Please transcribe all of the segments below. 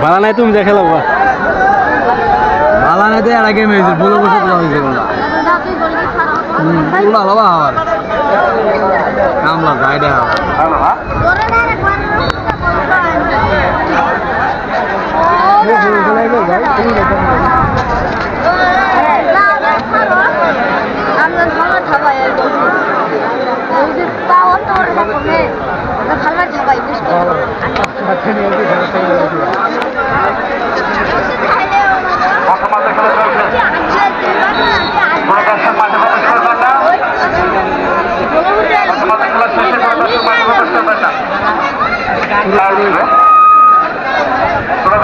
ভালো নাই তুমি দেখে লো ভালো নাই তো এর আগে মেয়েছে বলে বসে তো হয়েছে উড়া লবা আবার কামলা গাইডে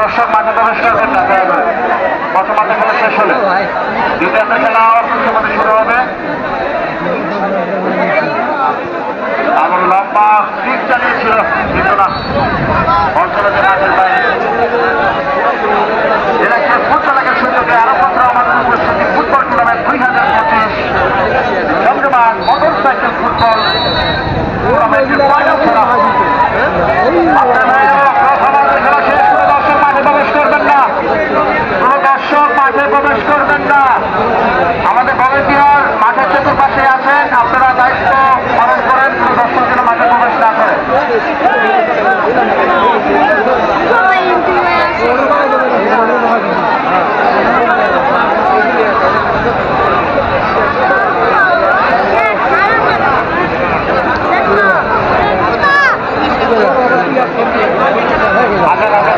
দর্শক মাঠে প্রবেশ করবেন না প্রথমার্ধে খেলা শেষ হলে দ্বিতীয়ার্ধ খেলা শুরু হবে। এমন লম্বা স্পিড চালিয়েছিল কিন্তু না অঞ্চলের মাঠের বাইরে এলাকায় ফুটবলের সুযোগে আরো পত্র আমাদের উপস্থিতি ফুটবল টুর্নামেন্ট 2025 চন্দ্রমান মোটর সাইকেল ফুটবল টুর্নামেন্টের ফাইনাল খেলা প্রবেশ করবেন না। আমাদের ভলেন্টিয়ার মাঠের চতুর্পাশে আছেন, আপনারা দায়িত্ব পালন করেন দর্শক যেন মাঠে প্রবেশ না করে।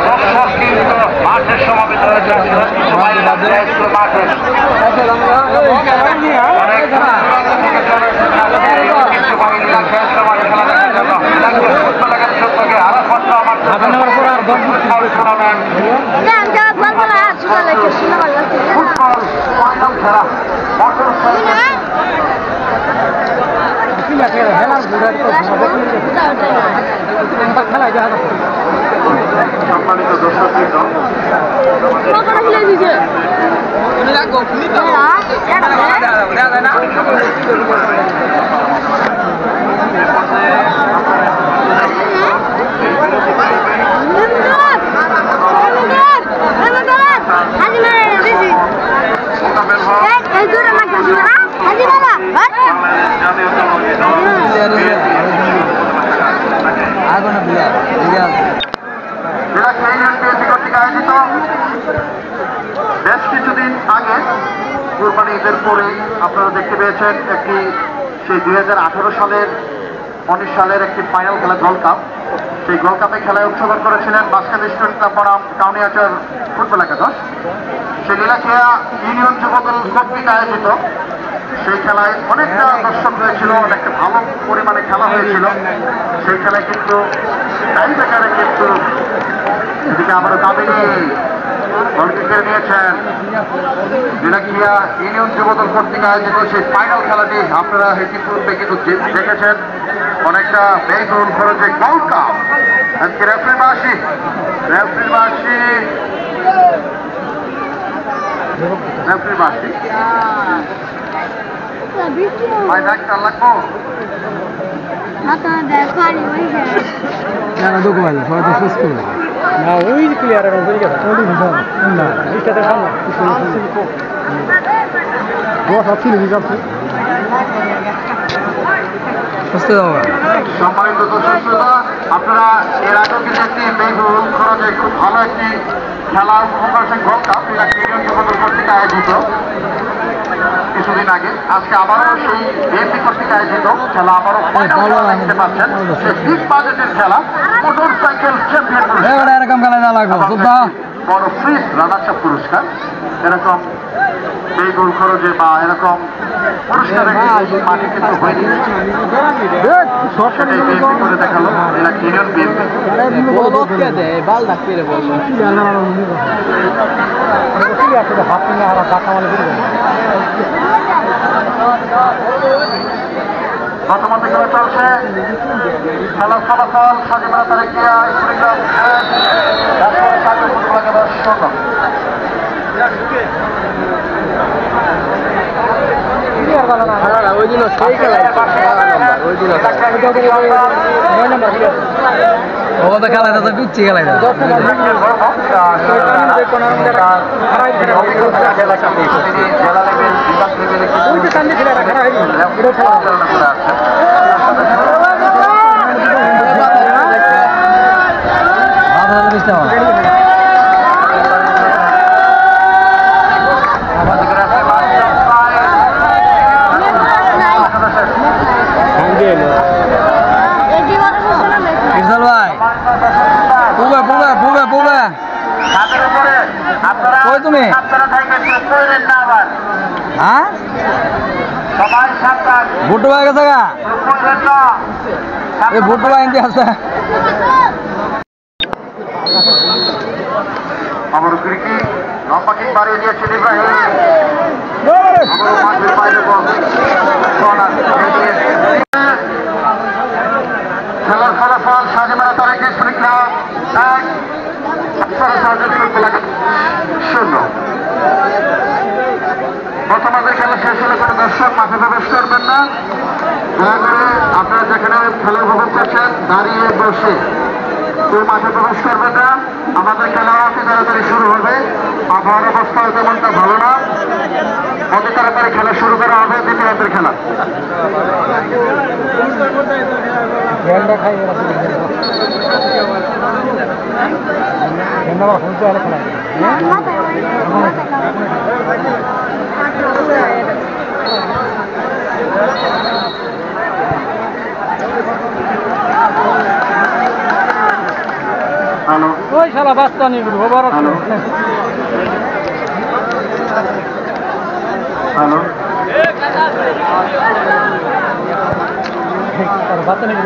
দর্শক কিন্তু মাঠের সমাবেত রয়েছে মাঠে সম্মানিত দর্শক ঈদের পরে আপনারা দেখতে পেয়েছেন একটি সেই 2018 সালের 19 সালের একটি ফাইনাল খেলা গোল্ড কাপ। সেই গোল্ড কাপে খেলায় অংশগ্রহণ করেছিলেন বাস্কেট স্টুডেন্ট ক্লাব বনাম কাউনিয়াচর ফুটবল একাদশ। সেই নীলাখিয়া ইউনিয়ন যুবদল কর্তৃক আয়োজিত সেই খেলায় অনেকটা দর্শক হয়েছিল, অনেকটা ভালো পরিমাণে খেলা হয়েছিল। সেই খেলায় কিন্তু টাই ব্রেকারে কিন্তু এদিকে আবারও কাবিনী বল কেড়ে নিয়েছেন। নীলাখিয়া ইউনিয়ন যুবদল কর্তৃক আয়োজিত সেই ফাইনাল খেলাটি আপনারা ইতিপূর্বে কিন্তু দেখেছেন, অনেকটা ব্যয়বহুল খরচে গোল্ড কাপ। আজকে রেফারির মাসি ভাই ডাক্তার লাগবো না না দুঃখ ভাই সবাই তো সুস্থ না ওই ক্লিয়ার না সম্মানিত দর্শক শ্রোতা, আপনারা এর আগেও কিন্তু একটি ব্যয়বহুল খরচে খুব ভালো একটি খেলা উপভোগ করেছেন গোল্ড কাপ, ইউনিয়ন যুবদল কর্তৃক আয়োজিত কিছুদিন আগে। আজকে আবারও সেই বিএনপি কর্তৃক আয়োজিত খেলা আবারও দেখতে পাচ্ছেন। সেই বিগ বাজেটের খেলা মোটর সাইকেল চ্যাম্পিয়ন এরকম খেলা না লাগবে বড় ফ্রিজ রানার্স আপ পুরস্কার, এরকম ব্যয়বহুল খরচে বা এরকম পুরস্কারের মাঠে কিন্তু হয়নি। সেটাই বিএনপি করে দেখালো, এরা ইউনিয়ন বিএনপি। বর্তমান খেলা চলছে, খেলার ফলাফল সাজিমারা তারেকিয়া ওই দিন সেই খেলা খেলাটা তো পিচ্ছি খেলাটা তুমি হ্যাঁ ভুট্টু ভাই গেছে গা এই ভুট্টু ভাই এনতে আছে আমার ক্রিকেট লম্বা কিক বাড়িয়ে দিয়েছেন ইব্রাহিম। খেলার ফলাফল সাজিমারা তারেকের পরীক্ষা 0। বর্তমানের খেলা শেষ হলে কোনো দর্শক মাঠে প্রবেশ করবেন না। দয়া করে আপনারা যেখানে খেলা উপভোগ করছেন দাঁড়িয়ে বসে কেউ মাঠে প্রবেশ করবেন না। আমাদের খেলা অতি তাড়াতাড়ি শুরু হবে, আবহাওয়ার অবস্থা তেমনটা ভালো না। অতি তাড়াতাড়ি খেলা শুরু করা হবে দ্বিতীয়ার্ধের খেলা। হ্যালো ওই শালা বাস্তা নিয়ে খবর হ্যালো হ্যালো বাস্তা নিয়ে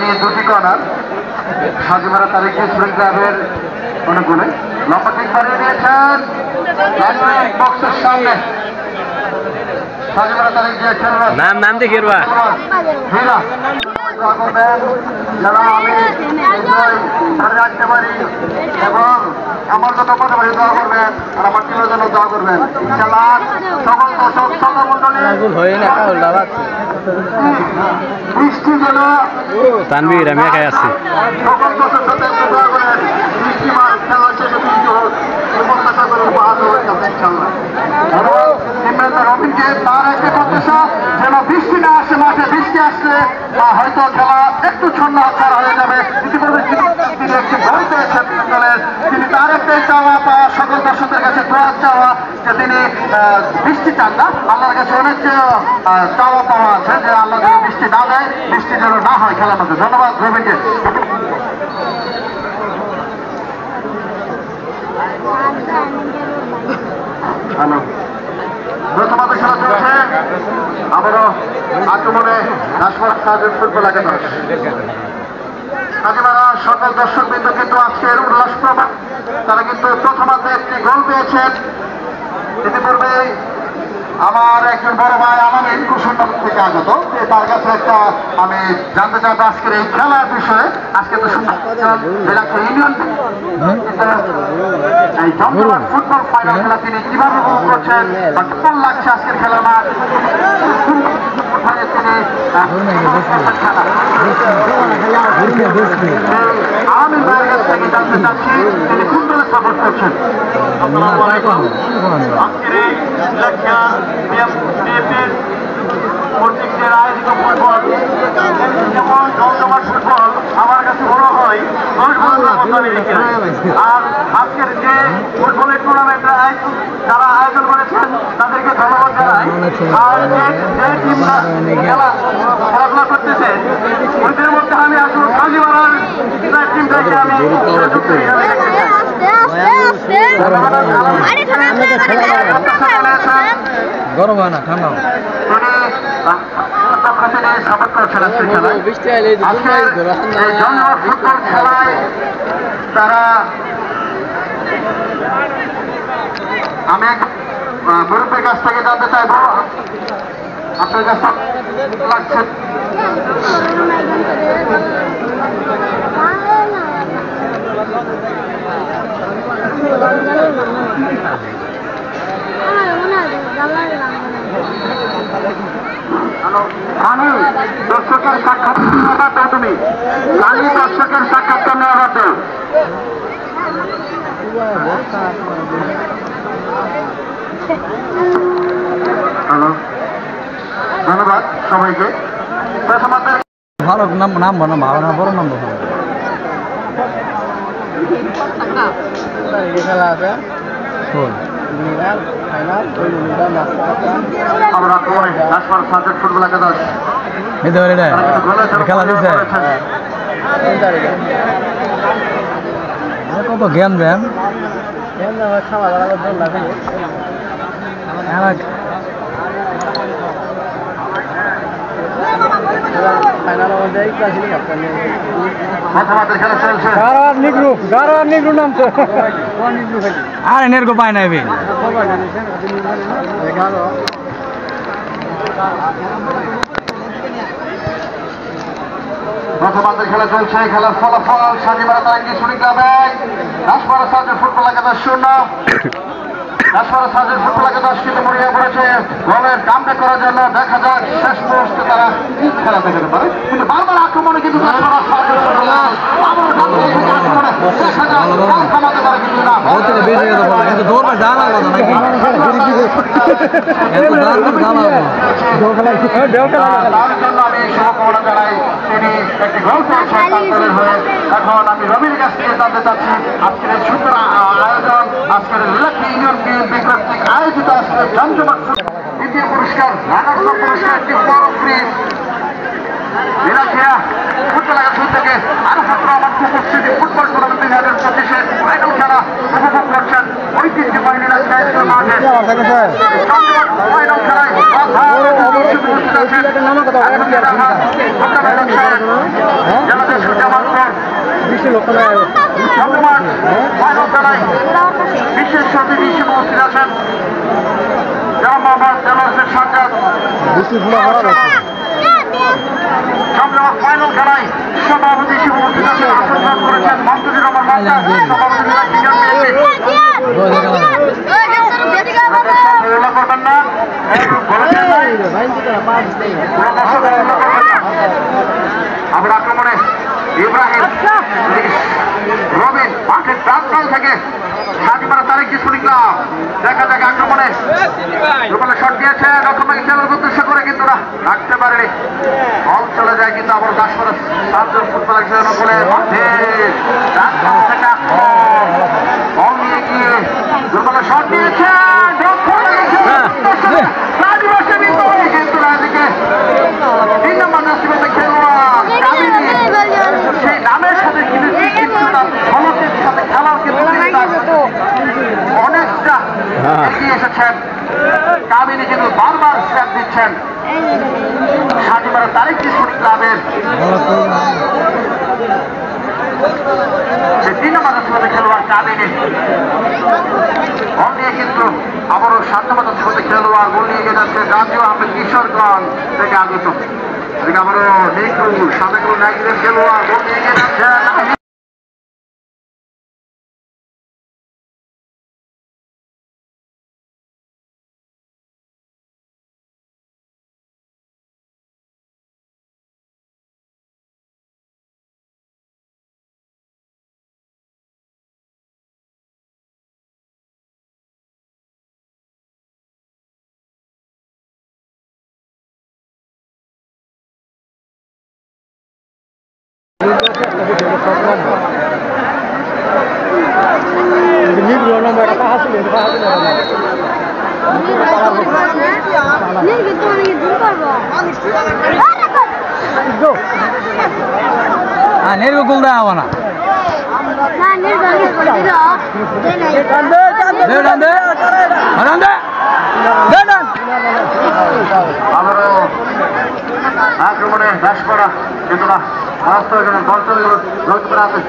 নিয়ে দুটি কর্নার সাজিমারা তারিখে স্টুডেন্ট ক্লাবের অনুকূলে লম্বা কিক বাড়িয়ে দিয়েছেন বক্সের সামনে। সাজিমারা তারিখ দিয়ে খেলবেন নাম দেখি হীরা যারা আমি ধরে রাখতে পারি এবং আমার জন্য কথা বলে দোয়া করবেন আর আমার টিমের জন্য দোয়া করবেন। খেলার সকল দর্শক সকল মন্ডলী বৃষ্টি যেন তানভীর আমি একাই আছি সকল দর্শক সাথে দোয়া করেন। বৃষ্টি মাস খেলা শেষে বৃষ্টি হোক প্রত্যাশা করে উপহার দেওয়ার কাছে ইনশাল্লাহ। এবং রবিনকে তার একটি প্রত্যাশা যেন বৃষ্টি না আসে মাঠে। বৃষ্টি আসলে হয়তো খেলা একটু ছন্ন হাতছাড়া হয়ে যাবে। ইতিপূর্বে তিনি একটি গোল পেয়েছেন দলের, তিনি তার একটাই চাওয়া পাওয়া সকল দর্শকদের কাছে দোয়া চাওয়া যে তিনি বৃষ্টি চান না। আল্লাহর কাছে অনেক চাওয়া পাওয়া আছে যে আল্লাহ যেন বৃষ্টি না দেয়, বৃষ্টি যেন না হয় খেলার মধ্যে। ধন্যবাদ রবিকে। হ্যালো, প্রথমাতে খেলা চলছে। আবারও আক্রমণে রাজপথ সার্জন ফুটবল একাদশ। কাজীমারা সকল দর্শকবৃন্দ কিন্তু আজকের উল্লাস প্রমাণ, তারা কিন্তু প্রথমাতে একটি গোল পেয়েছেন। ইতিপূর্বে আমার একজন বড় ভাই আমাদের কুশলনগর থেকে আগত, তার কাছে একটা আমি জানতে চাইবো আজকের এই খেলার বিষয়ে। আজকে তো ইউনিয়ন এই জমজমাট ফুটবল ফাইনাল খেলা তিনি কিভাবে উপভোগ করছেন বা কেমন লাগছে আজকের খেলার মাঠ, তিনি আওয়ামী ভাইয়ের কাছ থেকে জানতে চাচ্ছি তিনি কোন দলে সাপোর্ট করছেন। কর্তৃকের আয়োজিত ফুটবল যেমন জমজমাট ফুটবল আমার কাছে মনে হয় 10 বছরের মতো আমি দেখি। আর আজকের যে ফুটবলের টুর্নামেন্ট যারা আয়োজন করেছেন তাদেরকে ধন্যবাদ জানাই। আর যে টিমটা খেলাধুলা করতেছে ওইদের মধ্যে আমি আসলে কাজীমারার টিমটাকে আমি যুক্ত হিসাবে দেখতে চাই। গরম হয় না, ঠান্ডা ফুটবল খেলায় তারা আমি মুরব্বীর কাছ থেকে জানতে চাইবো আপনার কাছে লাগছে। আমি দর্শকের সাক্ষাৎ নেওয়া তুমি আমি দর্শকের সাক্ষাৎকার নেওয়া হতো। হ্যালো, ধন্যবাদ সবাইকে। ভালো নাম বানা ভালো না বড় নাম খেলা আছে। আমরা ফুটবল একাদশ খেলা দিচ্ছে কত জ্ঞান দেন আর এনের গো পায় নাই প্রথমার্ধের খেলা চলছে। খেলার ফলাফল সাজিমারা তারাঙ্গি সুনি ক্লাবে রাজপাড়া সার্জন ফুটবল একাদশ 0। রাজপাড়া সার্জন ফুটবল একাদশ কিন্তু মরিয়া পড়েছে গোলের কামটা করার জন্য। দেখা যাক শেষ মুহূর্তে তারা খেলা দেখাতে পারে, কিন্তু বারবার আক্রমণে কিন্তু রাজপাড়া সার্জন থামাতে পারে কিন্তু না। তার জন্য আমি শুভকামনা জানাই। তিনি একটি গোল পেয়েছেন তার দলের হয়ে। এখন আমি রবির কাছ থেকে জানতে চাচ্ছি আজকের এই সুন্দর আয়োজন, আজকের লীলাক্ষী ইউনিয়ন বিএনপি কর্তৃক আয়োজিত আজকের জমজমাট দ্বিতীয় পুরস্কার রানার্স আপ পুরস্কার একটি বড় ফ্রিজ লীলাখিয়া ফুটবল একাদশ থেকে আরো ছাত্র আমার উপস্থিতি ফুটবল টুর্নামেন্ট 2025-এর ফাইনাল খেলা উপভোগ করছেন ঐতিহ্যবাহী লীলাখিয়া মাঠে। জমজমাট ফাইনাল খেলায় বিশেষ অতিথি হিসেবে উপস্থিত আছেন জামা মোহাম্মদ দেলোয়ার সাজ্জাদ। জমজমাট ফাইনাল খেলায় সভাপতি হিসেবে উপস্থিত আছেন আসন করেছেন মমতাজুর রহমান মাস্টার, সভাপতি করবেন না আমরা আক্রমণে ইব্রাহিম রবিন মাঠের প্রান্তকাল থেকে সাজিমারা তারেক সুনি ক্লাব। দেখা যাক আক্রমণে রূপালে শট দিয়েছে রক্ষণভাগে খেলার উদ্দেশ্য করে কিন্তু না রাখতে পারেনি বল চলে যায় কিন্তু আবার দাসপাড়া সাতজন ফুটবলার খেলানো বলে মধ্যে বল নিয়ে গিয়ে রূপালে শট দিয়েছে কিন্তু এদিকে 3 নম্বর জার্সিতে খেলোয়াড় সেই নামের সাথে কিন্তু তার ঝলকের সাথে খেলার কিন্তু অনেকটা এগিয়ে এসেছেন কামিনী কিন্তু বারবার স্ট্যাপ দিচ্ছেন শান্তিপাড়া তারেক কিশোরী ক্লাবের সেই 3 নম্বর জার্সিতে খেলোয়াড় কামিনী বল নিয়ে কিন্তু আবারও 7 নম্বর জার্সিতে খেলোয়াড় গোল নিয়ে গিয়ে যাচ্ছে রাজু আহমেদ কিশোরগঞ্জ থেকে আগত এদিকে আবারও নিকুল সাবেকুল নাইজেরিয়ান খেলোয়াড় গোল নিয়ে গিয়ে যাচ্ছে নির্বিকুল দেওয়া হবে না আবারও আক্রমণে হ্রাস করা কিন্তু না বল চলে গেল গোলকিপার আছে